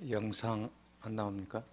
영상 안 나옵니까?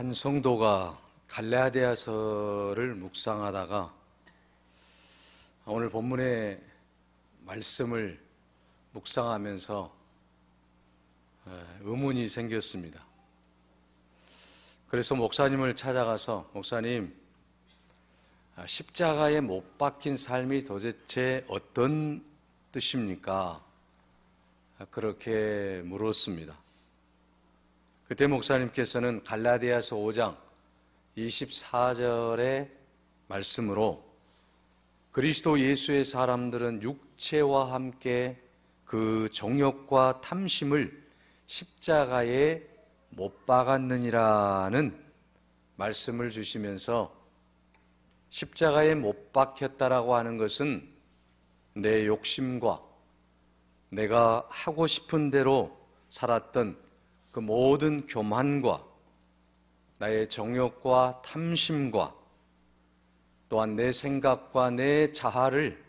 한 성도가 갈라디아서를 묵상하다가 오늘 본문의 말씀을 묵상하면서 의문이 생겼습니다. 그래서 목사님을 찾아가서 목사님, 십자가에 못 박힌 삶이 도대체 어떤 뜻입니까? 그렇게 물었습니다. 그때 목사님께서는 갈라디아서 5장 24절의 말씀으로 그리스도 예수의 사람들은 육체와 함께 그 정욕과 탐심을 십자가에 못 박았느니라는 말씀을 주시면서 십자가에 못 박혔다라고 하는 것은 내 욕심과 내가 하고 싶은 대로 살았던 그 모든 교만과 나의 정욕과 탐심과 또한 내 생각과 내 자아를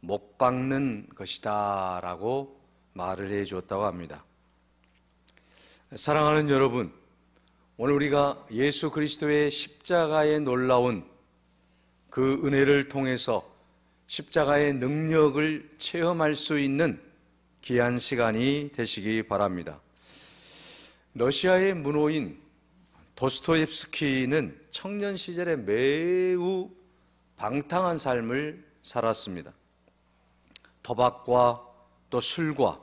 못 박는 것이다 라고 말을 해 주었다고 합니다. 사랑하는 여러분, 오늘 우리가 예수 그리스도의 십자가의 놀라운 그 은혜를 통해서 십자가의 능력을 체험할 수 있는 귀한 시간이 되시기 바랍니다. 러시아의 문호인 도스토옙스키는 청년 시절에 매우 방탕한 삶을 살았습니다. 도박과 또 술과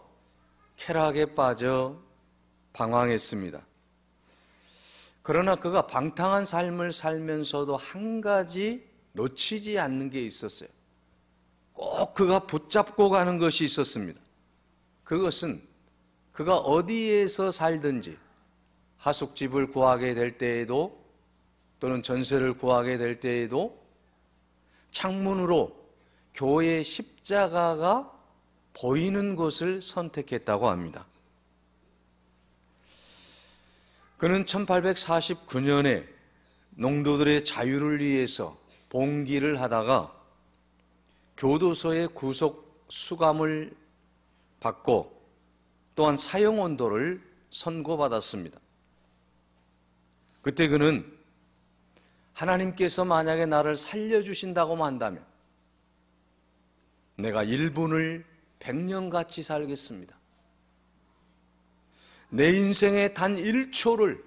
쾌락에 빠져 방황했습니다. 그러나 그가 방탕한 삶을 살면서도 한 가지 놓치지 않는 게 있었어요. 꼭 그가 붙잡고 가는 것이 있었습니다. 그것은 그가 어디에서 살든지 하숙집을 구하게 될 때에도 또는 전세를 구하게 될 때에도 창문으로 교회의 십자가가 보이는 곳을 선택했다고 합니다. 그는 1849년에 농도들의 자유를 위해서 봉기를 하다가 교도소의 구속 수감을 받고 또한 사형온도를 선고받았습니다. 그때 그는 하나님께서 만약에 나를 살려주신다고 한다면 내가 1분을 100년같이 살겠습니다. 내 인생의 단 1초를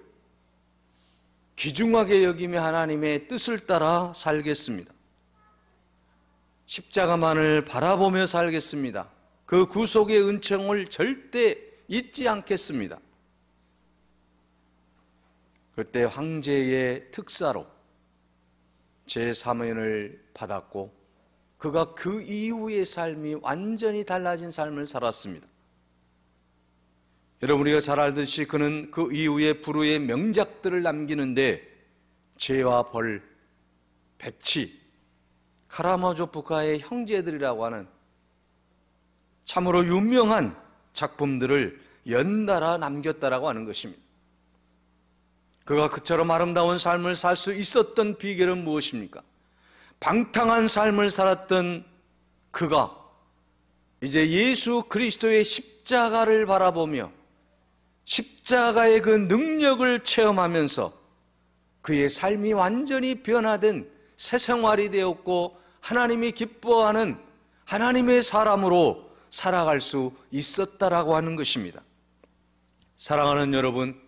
귀중하게 여기며 하나님의 뜻을 따라 살겠습니다. 십자가만을 바라보며 살겠습니다. 그 구속의 은총을 절대 잊지 않겠습니다. 그때 황제의 특사로 제3연을 받았고 그가 그 이후의 삶이 완전히 달라진 삶을 살았습니다. 여러분, 우리가 잘 알듯이 그는 그 이후에 불후의 명작들을 남기는데 죄와 벌, 백치, 카라마조프카의 형제들이라고 하는 참으로 유명한 작품들을 연달아 남겼다라고 하는 것입니다. 그가 그처럼 아름다운 삶을 살 수 있었던 비결은 무엇입니까? 방탕한 삶을 살았던 그가 이제 예수 그리스도의 십자가를 바라보며 십자가의 그 능력을 체험하면서 그의 삶이 완전히 변화된 새 생활이 되었고 하나님이 기뻐하는 하나님의 사람으로 살아갈 수 있었다라고 하는 것입니다. 사랑하는 여러분,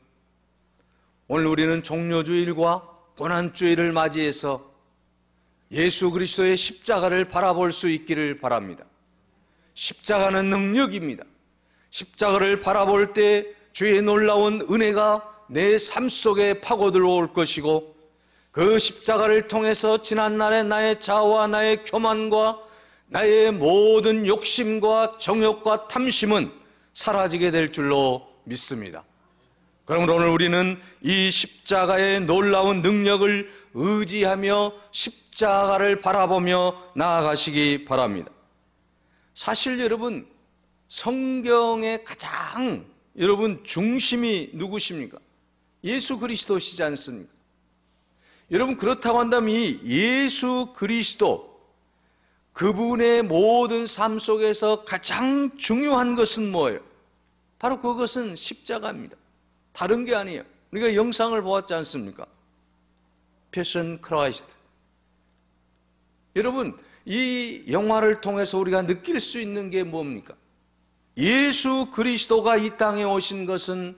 오늘 우리는 종료주일과 고난주일을 맞이해서 예수 그리스도의 십자가를 바라볼 수 있기를 바랍니다. 십자가는 능력입니다. 십자가를 바라볼 때 주의 놀라운 은혜가 내 삶 속에 파고들어올 것이고 그 십자가를 통해서 지난날의 나의 자아와 나의 교만과 나의 모든 욕심과 정욕과 탐심은 사라지게 될 줄로 믿습니다. 그러므로 오늘 우리는 이 십자가의 놀라운 능력을 의지하며 십자가를 바라보며 나아가시기 바랍니다. 사실 여러분, 성경의 가장 여러분 중심이 누구십니까? 예수 그리스도시지 않습니까? 여러분, 그렇다고 한다면 이 예수 그리스도 그분의 모든 삶 속에서 가장 중요한 것은 뭐예요? 바로 그것은 십자가입니다. 다른 게 아니에요. 우리가 영상을 보았지 않습니까? 패션 크라이스트. 여러분, 이 영화를 통해서 우리가 느낄 수 있는 게 뭡니까? 예수 그리스도가 이 땅에 오신 것은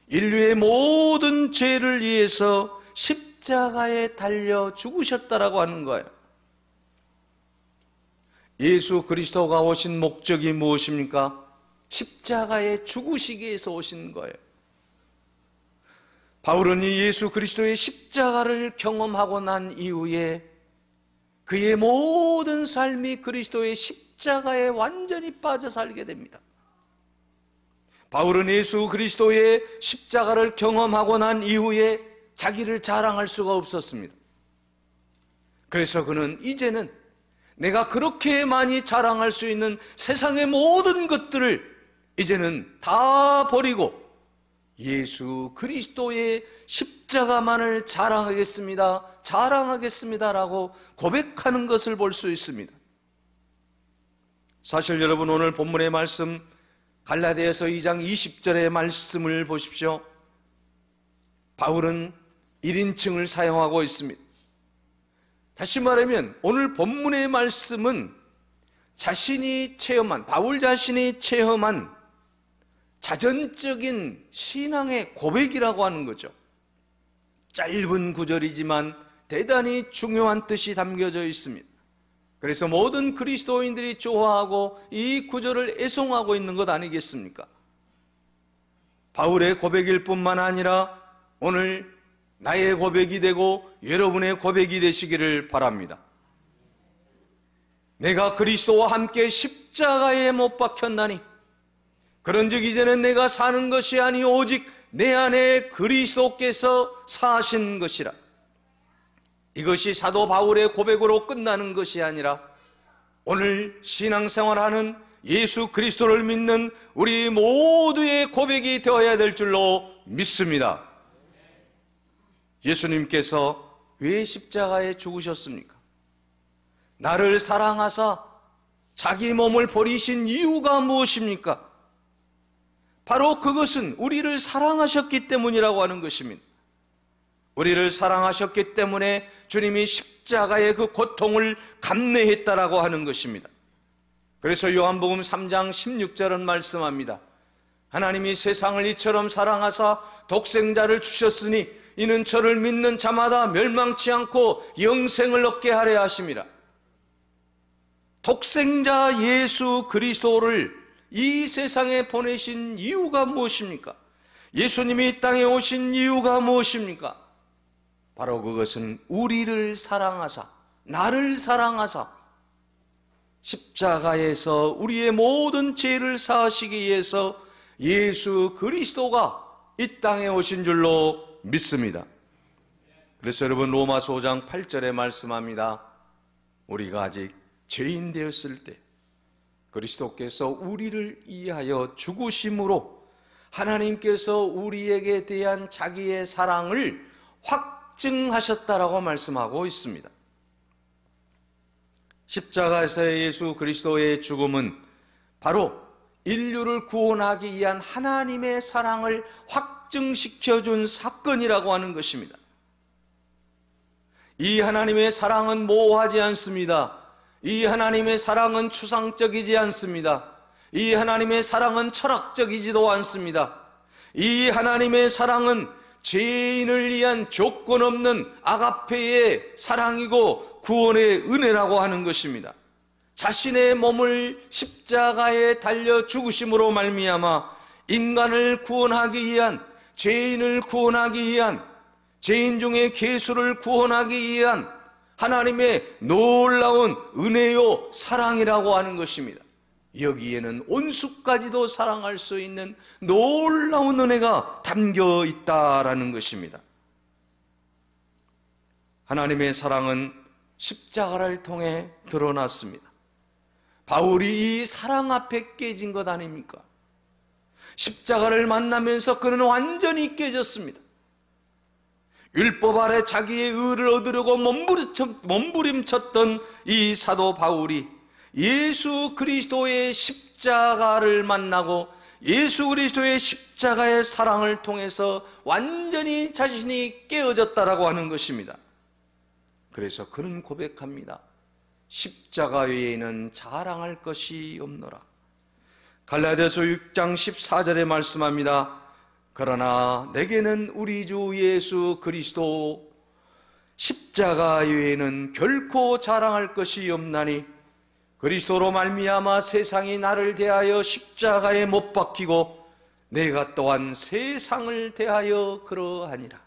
인류의 모든 죄를 위해서 십자가에 달려 죽으셨다라고 하는 거예요. 예수 그리스도가 오신 목적이 무엇입니까? 십자가에 죽으시기 위해서 오신 거예요. 바울은 이 예수 그리스도의 십자가를 경험하고 난 이후에 그의 모든 삶이 그리스도의 십자가에 완전히 빠져 살게 됩니다. 바울은 예수 그리스도의 십자가를 경험하고 난 이후에 자기를 자랑할 수가 없었습니다. 그래서 그는 이제는 내가 그렇게 많이 자랑할 수 있는 세상의 모든 것들을 이제는 다 버리고 예수 그리스도의 십자가만을 자랑하겠습니다라고 고백하는 것을 볼 수 있습니다. 사실 여러분, 오늘 본문의 말씀 갈라디아서 2장 20절의 말씀을 보십시오. 바울은 1인칭을 사용하고 있습니다. 다시 말하면 오늘 본문의 말씀은 바울 자신이 체험한 자전적인 신앙의 고백이라고 하는 거죠. 짧은 구절이지만 대단히 중요한 뜻이 담겨져 있습니다. 그래서 모든 그리스도인들이 좋아하고 이 구절을 애송하고 있는 것 아니겠습니까? 바울의 고백일 뿐만 아니라 오늘 나의 고백이 되고 여러분의 고백이 되시기를 바랍니다. 내가 그리스도와 함께 십자가에 못 박혔나니 그런즉 이제는 내가 사는 것이 아니 오직 내 안에 그리스도께서 사신 것이라. 이것이 사도 바울의 고백으로 끝나는 것이 아니라 오늘 신앙생활하는 예수 그리스도를 믿는 우리 모두의 고백이 되어야 될 줄로 믿습니다. 예수님께서 왜 십자가에 죽으셨습니까? 나를 사랑하사 자기 몸을 버리신 이유가 무엇입니까? 바로 그것은 우리를 사랑하셨기 때문이라고 하는 것입니다. 우리를 사랑하셨기 때문에 주님이 십자가의 그 고통을 감내했다라고 하는 것입니다. 그래서 요한복음 3장 16절은 말씀합니다. 하나님이 세상을 이처럼 사랑하사 독생자를 주셨으니 이는 저를 믿는 자마다 멸망치 않고 영생을 얻게 하려 하심이라. 독생자 예수 그리스도를 이 세상에 보내신 이유가 무엇입니까? 예수님이 이 땅에 오신 이유가 무엇입니까? 바로 그것은 우리를 사랑하사, 나를 사랑하사 십자가에서 우리의 모든 죄를 사하시기 위해서 예수 그리스도가 이 땅에 오신 줄로 믿습니다. 그래서 여러분, 로마서 5장 8절에 말씀합니다. 우리가 아직 죄인 되었을 때 그리스도께서 우리를 위하여 죽으심으로 하나님께서 우리에게 대한 자기의 사랑을 확증하셨다라고 말씀하고 있습니다. 십자가에서의 예수 그리스도의 죽음은 바로 인류를 구원하기 위한 하나님의 사랑을 확증시켜준 사건이라고 하는 것입니다. 이 하나님의 사랑은 모호하지 않습니다. 이 하나님의 사랑은 추상적이지 않습니다. 이 하나님의 사랑은 철학적이지도 않습니다. 이 하나님의 사랑은 죄인을 위한 조건 없는 아가페의 사랑이고 구원의 은혜라고 하는 것입니다. 자신의 몸을 십자가에 달려 죽으심으로 말미암아 인간을 구원하기 위한, 죄인을 구원하기 위한, 죄인 중에 괴수를 구원하기 위한 하나님의 놀라운 은혜요 사랑이라고 하는 것입니다. 여기에는 온수까지도 사랑할 수 있는 놀라운 은혜가 담겨 있다라는 것입니다. 하나님의 사랑은 십자가를 통해 드러났습니다. 바울이 이 사랑 앞에 깨진 것 아닙니까? 십자가를 만나면서 그는 완전히 깨졌습니다. 율법 아래 자기의 의를 얻으려고 몸부림쳤던 이 사도 바울이 예수 그리스도의 십자가를 만나고 예수 그리스도의 십자가의 사랑을 통해서 완전히 자신이 깨어졌다라고 하는 것입니다. 그래서 그는 고백합니다. 십자가 외에는 자랑할 것이 없노라. 갈라디아서 6장 14절에 말씀합니다. 그러나 내게는 우리 주 예수 그리스도 십자가 외에는 결코 자랑할 것이 없나니 그리스도로 말미암아 세상이 나를 대하여 십자가에 못 박히고 내가 또한 세상을 대하여 그러하니라.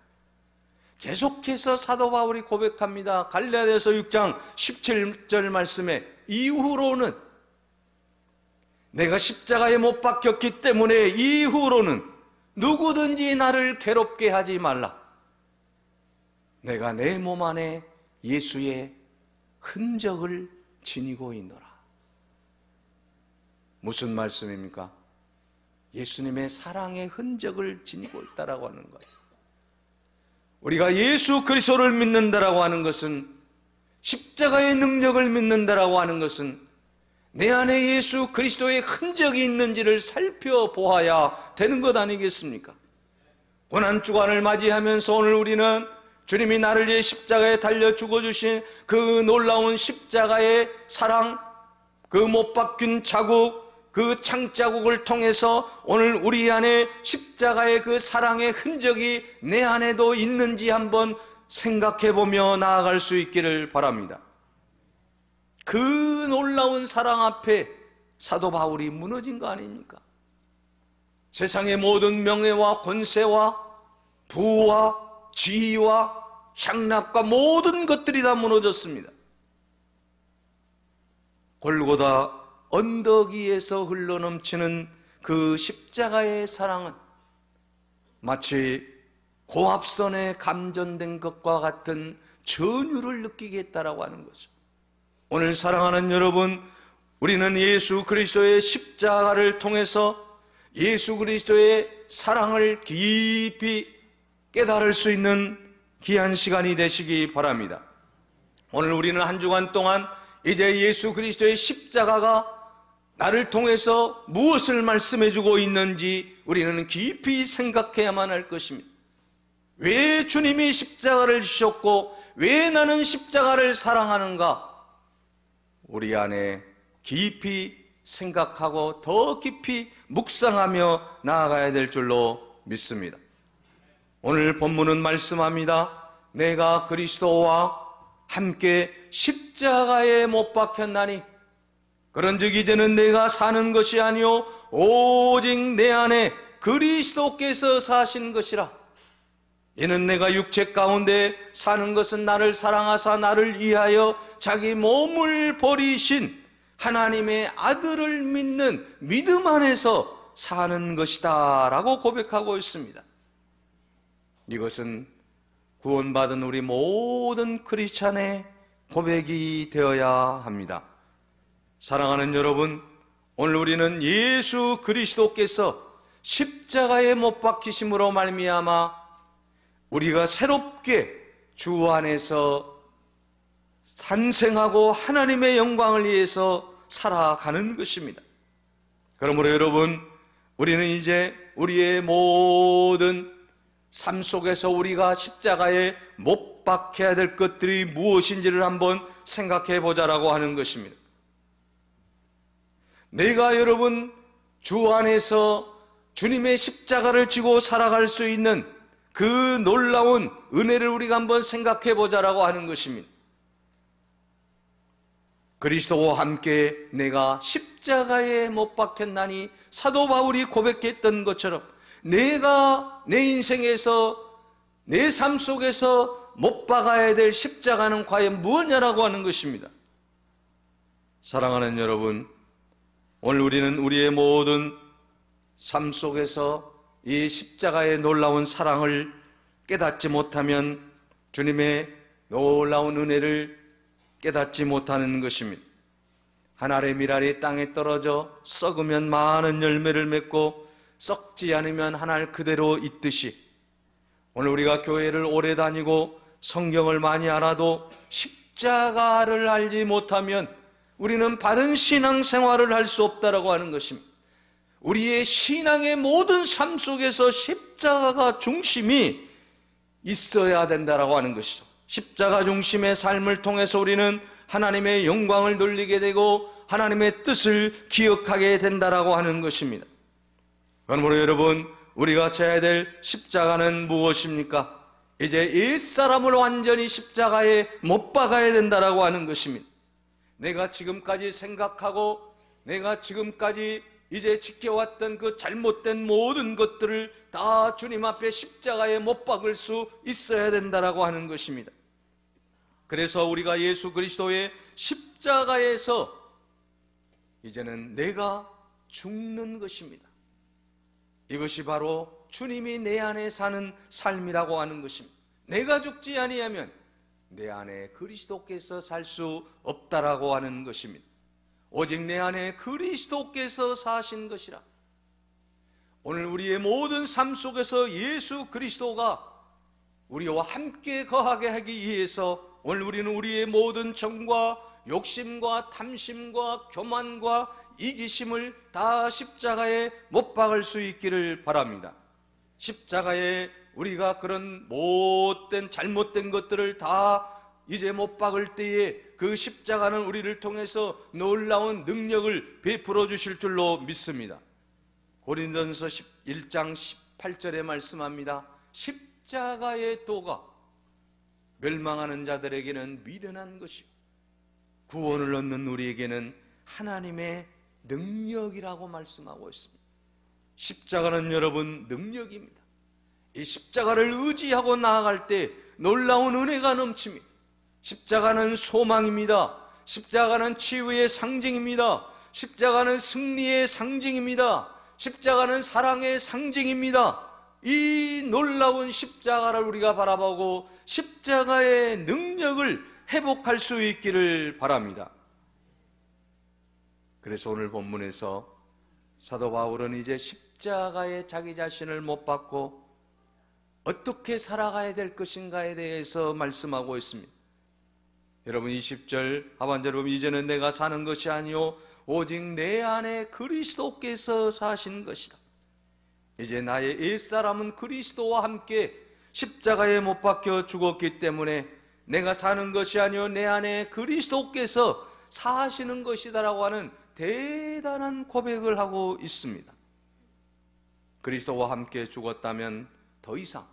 계속해서 사도 바울이 고백합니다. 갈라디아서 6장 17절 말씀에 이후로는 내가 십자가에 못 박혔기 때문에 이후로는 누구든지 나를 괴롭게 하지 말라. 내가 내 몸 안에 예수의 흔적을 지니고 있노라. 무슨 말씀입니까? 예수님의 사랑의 흔적을 지니고 있다라고 하는 거예요. 우리가 예수 그리스도를 믿는다라고 하는 것은, 십자가의 능력을 믿는다라고 하는 것은 내 안에 예수 그리스도의 흔적이 있는지를 살펴보아야 되는 것 아니겠습니까? 고난주간을 맞이하면서 오늘 우리는 주님이 나를 위해 십자가에 달려 죽어주신 그 놀라운 십자가의 사랑, 그 못 박힌 자국, 그 창자국을 통해서 오늘 우리 안에 십자가의 그 사랑의 흔적이 내 안에도 있는지 한번 생각해보며 나아갈 수 있기를 바랍니다. 그 놀라운 사랑 앞에 사도 바울이 무너진 거 아닙니까? 세상의 모든 명예와 권세와 부와 지위와 향락과 모든 것들이 다 무너졌습니다. 골고다 언덕 위에서 흘러넘치는 그 십자가의 사랑은 마치 고압선에 감전된 것과 같은 전율을 느끼게 했다라고 하는 거죠. 오늘 사랑하는 여러분, 우리는 예수 그리스도의 십자가를 통해서 예수 그리스도의 사랑을 깊이 깨달을 수 있는 귀한 시간이 되시기 바랍니다. 오늘 우리는 한 주간 동안 이제 예수 그리스도의 십자가가 나를 통해서 무엇을 말씀해주고 있는지 우리는 깊이 생각해야만 할 것입니다. 왜 주님이 십자가를 주셨고 왜 나는 십자가를 사랑하는가? 우리 안에 깊이 생각하고 더 깊이 묵상하며 나아가야 될 줄로 믿습니다. 오늘 본문은 말씀합니다. 내가 그리스도와 함께 십자가에 못 박혔나니 그런즉 이제는 내가 사는 것이 아니요 오직 내 안에 그리스도께서 사신 것이라. 이는 내가 육체 가운데 사는 것은 나를 사랑하사 나를 위하여 자기 몸을 버리신 하나님의 아들을 믿는 믿음 안에서 사는 것이다 라고 고백하고 있습니다. 이것은 구원받은 우리 모든 크리스찬의 고백이 되어야 합니다. 사랑하는 여러분, 오늘 우리는 예수 그리스도께서 십자가에 못 박히심으로 말미암아 우리가 새롭게 주 안에서 산생하고 하나님의 영광을 위해서 살아가는 것입니다. 그러므로 여러분, 우리는 이제 우리의 모든 삶 속에서 우리가 십자가에 못 박혀야 될 것들이 무엇인지를 한번 생각해 보자라고 하는 것입니다. 내가 여러분 주 안에서 주님의 십자가를 지고 살아갈 수 있는 그 놀라운 은혜를 우리가 한번 생각해 보자라고 하는 것입니다. 그리스도와 함께 내가 십자가에 못 박혔나니 사도 바울이 고백했던 것처럼 내가 내 인생에서 내 삶 속에서 못 박아야 될 십자가는 과연 무엇이냐라고 하는 것입니다. 사랑하는 여러분, 오늘 우리는 우리의 모든 삶 속에서 이 십자가의 놀라운 사랑을 깨닫지 못하면 주님의 놀라운 은혜를 깨닫지 못하는 것입니다. 한 알의 밀알이 땅에 떨어져 썩으면 많은 열매를 맺고 썩지 않으면 한 알 그대로 있듯이 오늘 우리가 교회를 오래 다니고 성경을 많이 알아도 십자가를 알지 못하면 우리는 바른 신앙생활을 할 수 없다라고 하는 것입니다. 우리의 신앙의 모든 삶 속에서 십자가가 중심이 있어야 된다라고 하는 것이죠. 십자가 중심의 삶을 통해서 우리는 하나님의 영광을 돌리게 되고 하나님의 뜻을 기억하게 된다라고 하는 것입니다. 그러므로 여러분, 우리가 져야 될 십자가는 무엇입니까? 이제 옛사람을 완전히 십자가에 못 박아야 된다라고 하는 것입니다. 내가 지금까지 생각하고 내가 지금까지 이제 지켜왔던 그 잘못된 모든 것들을 다 주님 앞에 십자가에 못 박을 수 있어야 된다라고 하는 것입니다. 그래서 우리가 예수 그리스도의 십자가에서 이제는 내가 죽는 것입니다. 이것이 바로 주님이 내 안에 사는 삶이라고 하는 것입니다. 내가 죽지 아니하면 내 안에 그리스도께서 살 수 없다라고 하는 것입니다. 오직 내 안에 그리스도께서 사신 것이라. 오늘 우리의 모든 삶 속에서 예수 그리스도가 우리와 함께 거하게 하기 위해서 오늘 우리는 우리의 모든 정과 욕심과 탐심과 교만과 이기심을 다 십자가에 못 박을 수 있기를 바랍니다. 십자가에 우리가 그런 못된 잘못된 것들을 다 이제 못 박을 때에 그 십자가는 우리를 통해서 놀라운 능력을 베풀어 주실 줄로 믿습니다. 고린도전서 1장 18절에 말씀합니다. 십자가의 도가 멸망하는 자들에게는 미련한 것이요 구원을 얻는 우리에게는 하나님의 능력이라고 말씀하고 있습니다. 십자가는 여러분 능력입니다. 이 십자가를 의지하고 나아갈 때 놀라운 은혜가 넘칩니다. 십자가는 소망입니다. 십자가는 치유의 상징입니다. 십자가는 승리의 상징입니다. 십자가는 사랑의 상징입니다. 이 놀라운 십자가를 우리가 바라보고 십자가의 능력을 회복할 수 있기를 바랍니다. 그래서 오늘 본문에서 사도 바울은 이제 십자가에 자기 자신을 못 박고 어떻게 살아가야 될 것인가에 대해서 말씀하고 있습니다. 여러분 20절 하반절에 보면 이제는 내가 사는 것이 아니요 오직 내 안에 그리스도께서 사신 것이다. 이제 나의 옛사람은 그리스도와 함께 십자가에 못 박혀 죽었기 때문에 내가 사는 것이 아니요 내 안에 그리스도께서 사시는 것이다라고 하는 대단한 고백을 하고 있습니다. 그리스도와 함께 죽었다면 더 이상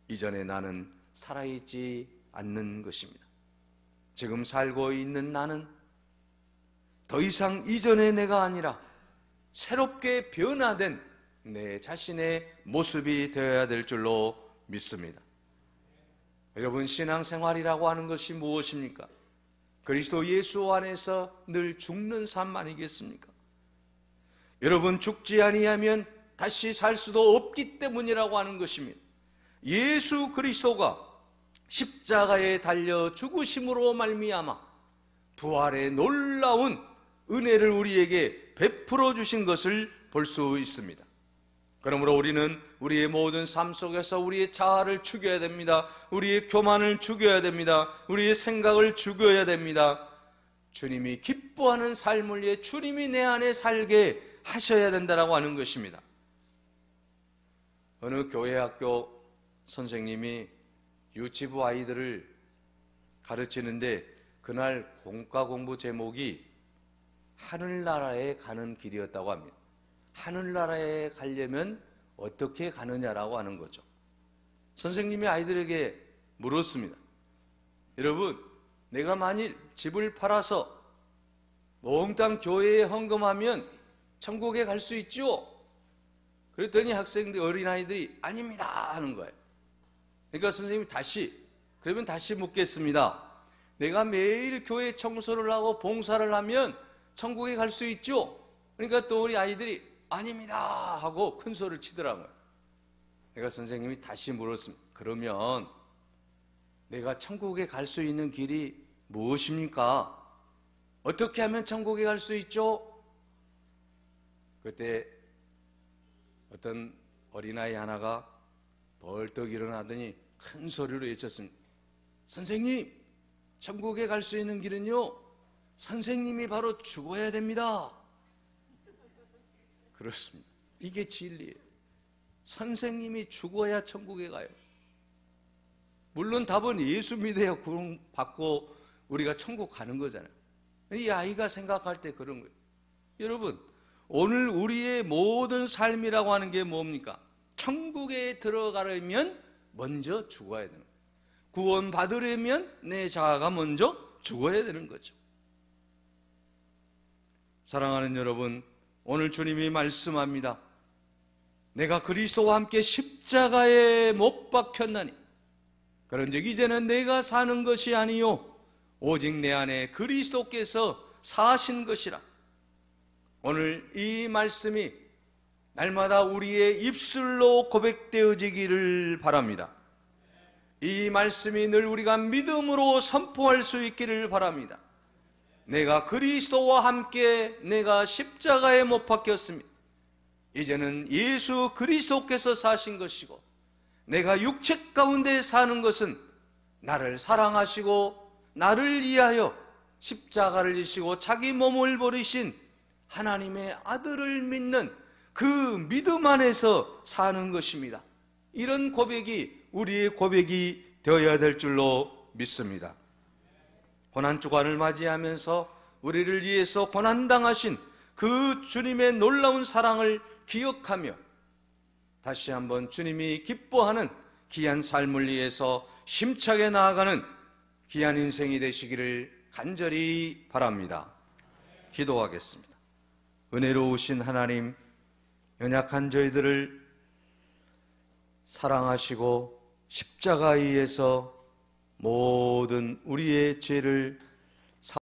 이전에 나는 살아있지 않는 것입니다. 지금 살고 있는 나는 더 이상 이전의 내가 아니라 새롭게 변화된 내 자신의 모습이 되어야 될 줄로 믿습니다. 여러분 신앙생활이라고 하는 것이 무엇입니까? 그리스도 예수 안에서 늘 죽는 삶 아니겠습니까? 여러분 죽지 아니하면 다시 살 수도 없기 때문이라고 하는 것입니다. 예수 그리스도가 십자가에 달려 죽으심으로 말미암아 부활의 놀라운 은혜를 우리에게 베풀어 주신 것을 볼 수 있습니다. 그러므로 우리는 우리의 모든 삶 속에서 우리의 자아를 죽여야 됩니다. 우리의 교만을 죽여야 됩니다. 우리의 생각을 죽여야 됩니다. 주님이 기뻐하는 삶을 위해 주님이 내 안에 살게 하셔야 된다고 하는 것입니다. 어느 교회 학교 선생님이 유치부 아이들을 가르치는데 그날 공과 공부 제목이 하늘나라에 가는 길이었다고 합니다. 하늘나라에 가려면 어떻게 가느냐라고 하는 거죠. 선생님이 아이들에게 물었습니다. 여러분, 내가 만일 집을 팔아서 몽땅 교회에 헌금하면 천국에 갈 수 있죠? 그랬더니 학생들, 어린아이들이 아닙니다 하는 거예요. 그러니까 선생님이 그러면 다시 묻겠습니다. 내가 매일 교회 청소를 하고 봉사를 하면 천국에 갈 수 있죠? 그러니까 또 우리 아이들이 아닙니다 하고 큰 소리를 치더라고요. 그러니까 선생님이 다시 물었습니다. 그러면 내가 천국에 갈 수 있는 길이 무엇입니까? 어떻게 하면 천국에 갈 수 있죠? 그때 어떤 어린아이 하나가 벌떡 일어나더니 큰 소리로 외쳤습니다. 선생님, 천국에 갈 수 있는 길은요, 선생님이 바로 죽어야 됩니다. 그렇습니다. 이게 진리예요. 선생님이 죽어야 천국에 가요. 물론 답은 예수 믿어야 구원 받고 우리가 천국 가는 거잖아요. 이 아이가 생각할 때 그런 거예요. 여러분, 오늘 우리의 모든 삶이라고 하는 게 뭡니까? 천국에 들어가려면 먼저 죽어야 되는 거예요. 구원 받으려면 내 자아가 먼저 죽어야 되는 거죠. 사랑하는 여러분, 오늘 주님이 말씀합니다. 내가 그리스도와 함께 십자가에 못 박혔나니 그런즉 이제는 내가 사는 것이 아니요 오직 내 안에 그리스도께서 사신 것이라. 오늘 이 말씀이 날마다 우리의 입술로 고백되어지기를 바랍니다. 이 말씀이 늘 우리가 믿음으로 선포할 수 있기를 바랍니다. 내가 그리스도와 함께 내가 십자가에 못 박혔습니다. 이제는 예수 그리스도께서 사신 것이고 내가 육체 가운데 사는 것은 나를 사랑하시고 나를 위하여 십자가를 지시고 자기 몸을 버리신 하나님의 아들을 믿는 그 믿음 안에서 사는 것입니다. 이런 고백이 우리의 고백이 되어야 될 줄로 믿습니다. 고난주간을 맞이하면서 우리를 위해서 고난당하신 그 주님의 놀라운 사랑을 기억하며 다시 한번 주님이 기뻐하는 귀한 삶을 위해서 힘차게 나아가는 귀한 인생이 되시기를 간절히 바랍니다. 기도하겠습니다. 은혜로우신 하나님, 연약한 저희들을 사랑하시고 십자가에 의해서 모든 우리의 죄를